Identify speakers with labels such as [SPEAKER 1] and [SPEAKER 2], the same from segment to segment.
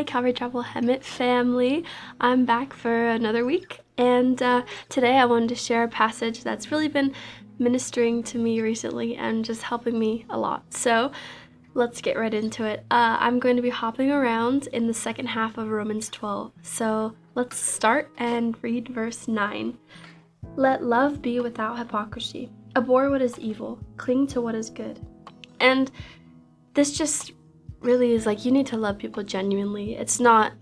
[SPEAKER 1] Hi, Calvary Chapel Hemet family. I'm back for another week, and today I wanted to share a passage that's really been ministering to me recently and just helping me a lot. So let's get right into it. I'm going to be hopping around in the second half of Romans 12. So let's start and read verse 9. Let love be without hypocrisy. Abhor what is evil. Cling to what is good. And this just really is like, you need to love people genuinely. It's not,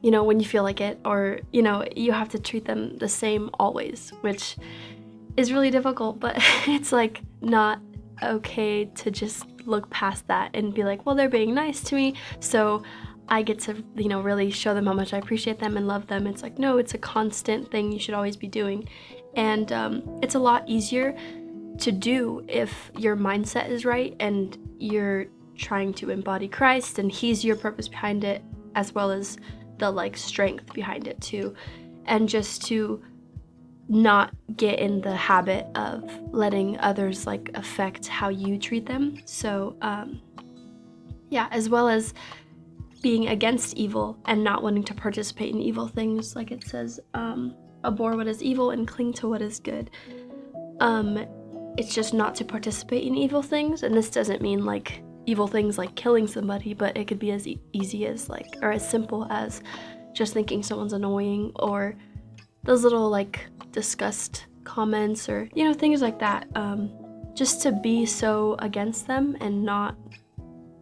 [SPEAKER 1] when you feel like it, or, you have to treat them the same always, which is really difficult, but it's like not okay to just look past that and be like, well, they're being nice to me, so I get to, really show them how much I appreciate them and love them. It's like, no, it's a constant thing you should always be doing. And it's a lot easier to do if your mindset is right and you're trying to embody Christ and he's your purpose behind it, as well as the strength behind it too, and just to not get in the habit of letting others affect how you treat them. So as well as being against evil and not wanting to participate in evil things, like it says, abhor what is evil and cling to what is good. It's just not to participate in evil things, and this doesn't mean evil things like killing somebody, but it could be as easy as or as simple as just thinking someone's annoying, or those little disgust comments, or things like that, just to be so against them and not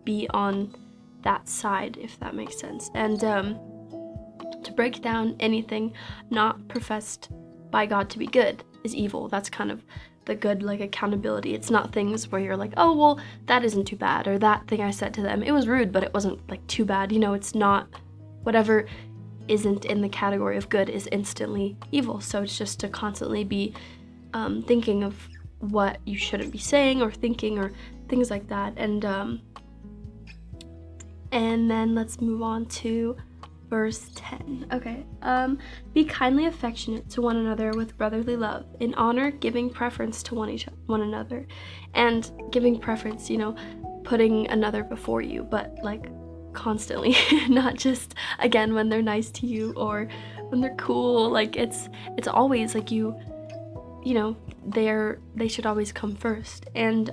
[SPEAKER 1] be on that side, if that makes sense. And to break down anything not professed by God to be good is evil. That's kind of the good, accountability. It's not things where you're like, oh, well, that isn't too bad, or that thing I said to them, it was rude, but it wasn't too bad. It's not, whatever isn't in the category of good is instantly evil. So it's just to constantly be thinking of what you shouldn't be saying or thinking, or things like that. And then let's move on to verse 10. Okay. Be kindly affectionate to one another with brotherly love, in honor, giving preference to one another. And giving preference, putting another before you, but constantly, not just again when they're nice to you or when they're cool. It's always they should always come first. And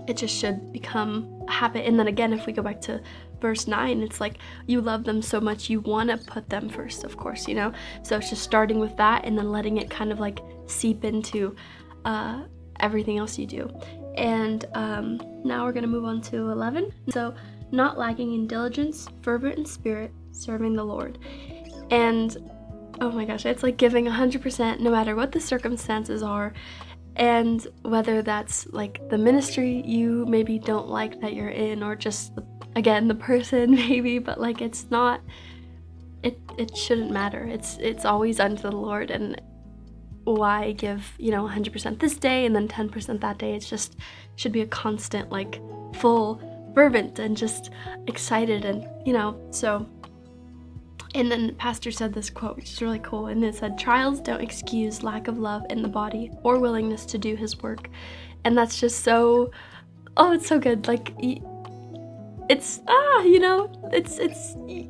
[SPEAKER 1] it just should become a habit. And then again, if we go back to verse 9, it's you love them so much you want to put them first, of course, so it's just starting with that and then letting it kind of seep into everything else you do. And now we're going to move on to 11. So, not lagging in diligence, fervent in spirit, serving the Lord. And oh my gosh, it's giving 100% no matter what the circumstances are. And whether that's the ministry you maybe don't like that you're in, or just again the person maybe, but it's not, it shouldn't matter. It's always unto the Lord. And why give 100% this day and then 10% that day? It's just should be a constant full fervent and just excited, and so. And then Pastor said this quote, which is really cool, and it said, trials don't excuse lack of love in the body or willingness to do his work. And that's just so, it's so good. It's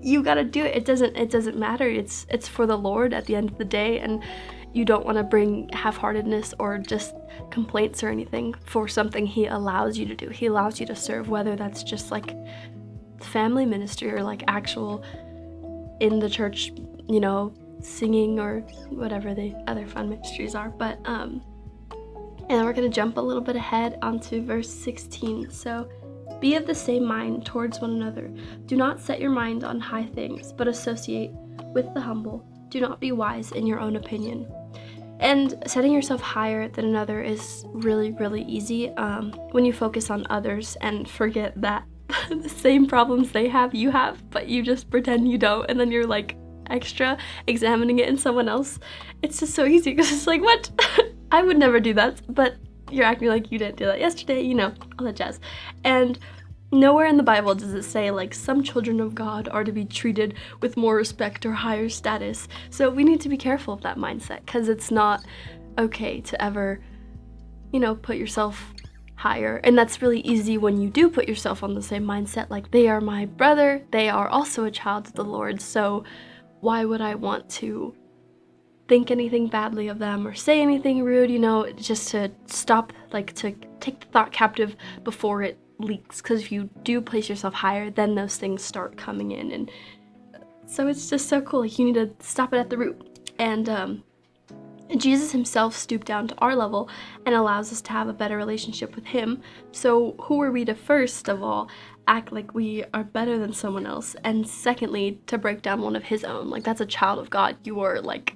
[SPEAKER 1] you gotta do it. It doesn't matter. It's for the Lord at the end of the day, and you don't want to bring half-heartedness or just complaints or anything for something he allows you to do. He allows you to serve, whether that's just family ministry or actual in the church, singing or whatever the other fun ministries are. But and we're gonna jump a little bit ahead onto verse 16. So, be of the same mind towards one another. Do not set your mind on high things, but associate with the humble. Do not be wise in your own opinion. And setting yourself higher than another is really, really easy when you focus on others and forget that the same problems they have, you have, but you just pretend you don't, and then you're extra examining it in someone else. It's just so easy because it's what? I would never do that, but you're acting like you didn't do that yesterday, all that jazz. And nowhere in the Bible does it say some children of God are to be treated with more respect or higher status. So we need to be careful of that mindset, because it's not okay to ever, put yourself higher. And that's really easy when you do put yourself on the same mindset, like they are my brother, they are also a child of the Lord, so why would I want to think anything badly of them or say anything rude, just to stop, like to take the thought captive before it leaks. Because if you do place yourself higher, then those things start coming in. And so it's just so cool. Like, you need to stop it at the root. And Jesus himself stooped down to our level and allows us to have a better relationship with him. So who are we to, first of all, act like we are better than someone else? And secondly, to break down one of his own? Like, that's a child of God. You are like,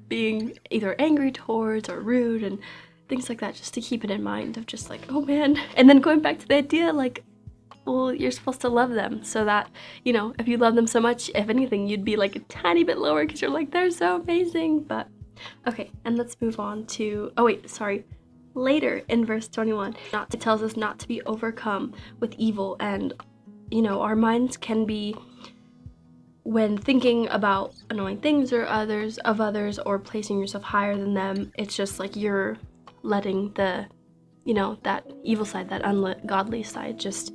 [SPEAKER 1] being either angry towards or rude and things like that, just to keep it in mind of just like, oh man. And then going back to the idea, like, well, you're supposed to love them so that, if you love them so much, if anything, you'd be like a tiny bit lower because you're like, they're so amazing. But okay, and let's move on to, later in verse 21, it tells us not to be overcome with evil. And, our minds can be, when thinking about annoying things or others or placing yourself higher than them, it's just like you're letting the, that evil side, that ungodly side just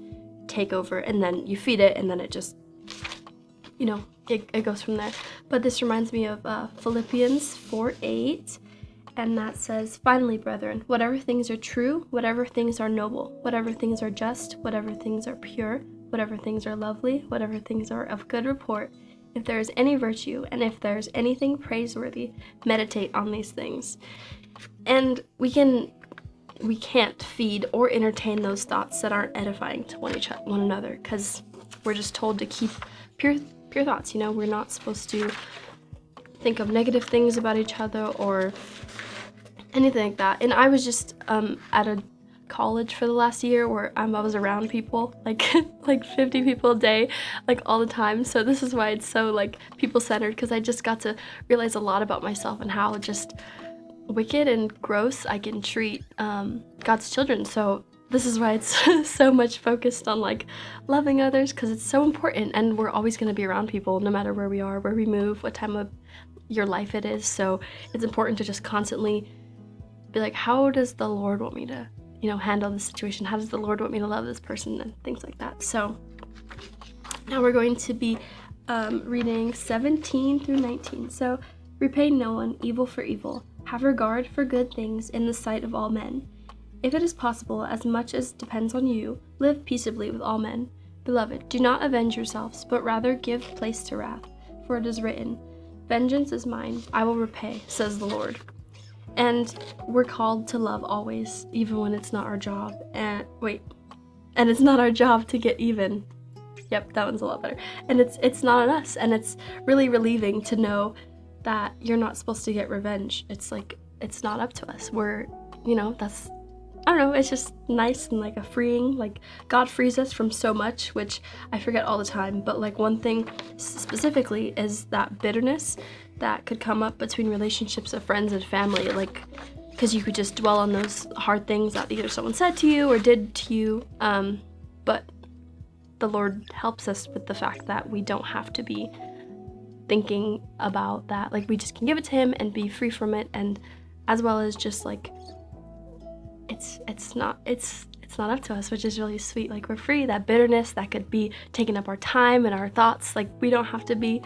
[SPEAKER 1] take over, and then you feed it, and then it just, it goes from there. But this reminds me of Philippians 4:8, and that says, "Finally, brethren, whatever things are true, whatever things are noble, whatever things are just, whatever things are pure, whatever things are lovely, whatever things are of good report, if there is any virtue, and if there is anything praiseworthy, meditate on these things." And we can't feed or entertain those thoughts that aren't edifying to one another, because we're just told to keep pure thoughts. We're not supposed to think of negative things about each other or anything like that. And I was just at a college for the last year where I was around people, like 50 people a day, like all the time. So this is why it's so like people-centered, because I just got to realize a lot about myself and how just wicked and gross I can treat God's children. So this is why it's so much focused on like loving others, because it's so important. And we're always going to be around people no matter where we are, where we move, what time of your life it is. So it's important to just constantly be like, how does the Lord want me to handle this situation? How does the Lord want me to love this person? And things like that. So now we're going to be reading 17 through 19. So, repay no one evil for evil. Have regard for good things in the sight of all men. If it is possible, as much as depends on you, live peaceably with all men. Beloved, do not avenge yourselves, but rather give place to wrath. For it is written, "Vengeance is mine, I will repay, says the Lord." And we're called to love always, even when it's not our job. And it's not our job to get even. Yep, that one's a lot better. And it's not on us. And it's really relieving to know that you're not supposed to get revenge. It's like, it's not up to us. We're, that's, I don't know, it's just nice and like a freeing, like God frees us from so much, which I forget all the time. But like one thing specifically is that bitterness that could come up between relationships of friends and family, like, because you could just dwell on those hard things that either someone said to you or did to you. But the Lord helps us with the fact that we don't have to be thinking about that. Like, we just can give it to him and be free from it. And as well as just like, it's not up to us, which is really sweet. Like, we're free. That bitterness that could be taking up our time and our thoughts, like, we don't have to be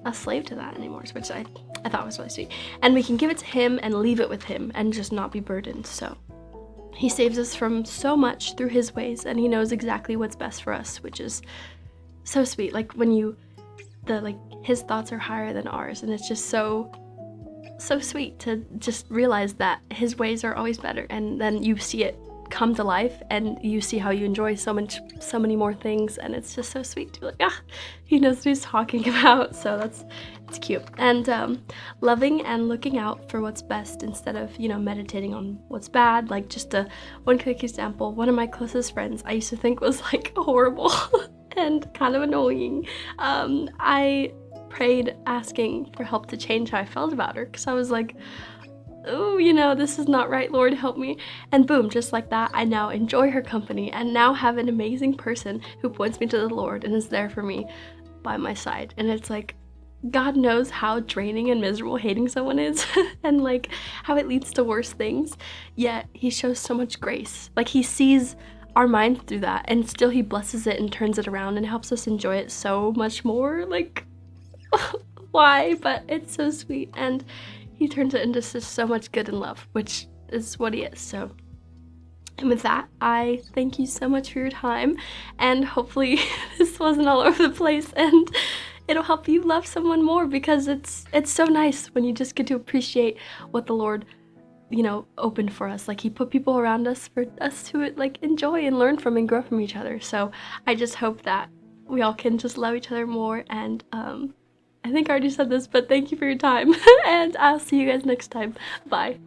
[SPEAKER 1] a slave to that anymore, which I thought was really sweet. And we can give it to him and leave it with him and just not be burdened. So he saves us from so much through his ways, and he knows exactly what's best for us, which is so sweet. Like, when his thoughts are higher than ours, and it's just so sweet to just realize that his ways are always better. And then you see it come to life, and you see how you enjoy so many more things, and it's just so sweet to be like, he knows what he's talking about. So it's cute. And loving and looking out for what's best instead of meditating on what's bad. Like, just one quick example, one of my closest friends I used to think was like horrible and kind of annoying. I prayed asking for help to change how I felt about her, because I was like, oh, this is not right, Lord, help me. And boom, just like that, I now enjoy her company and now have an amazing person who points me to the Lord and is there for me by my side. And it's like, God knows how draining and miserable hating someone is and like how it leads to worse things. Yet he shows so much grace. Like he sees our mind through that and still he blesses it and turns it around and helps us enjoy it so much more. Like why? But it's so sweet and he turns it into so much good and love, which is what he is. So and with that, I thank you so much for your time, and hopefully this wasn't all over the place and it'll help you love someone more, because it's so nice when you just get to appreciate what the Lord, opened for us. Like he put people around us for us to like enjoy and learn from and grow from each other. So I just hope that we all can just love each other more, and I think I already said this, but thank you for your time and I'll see you guys next time. Bye.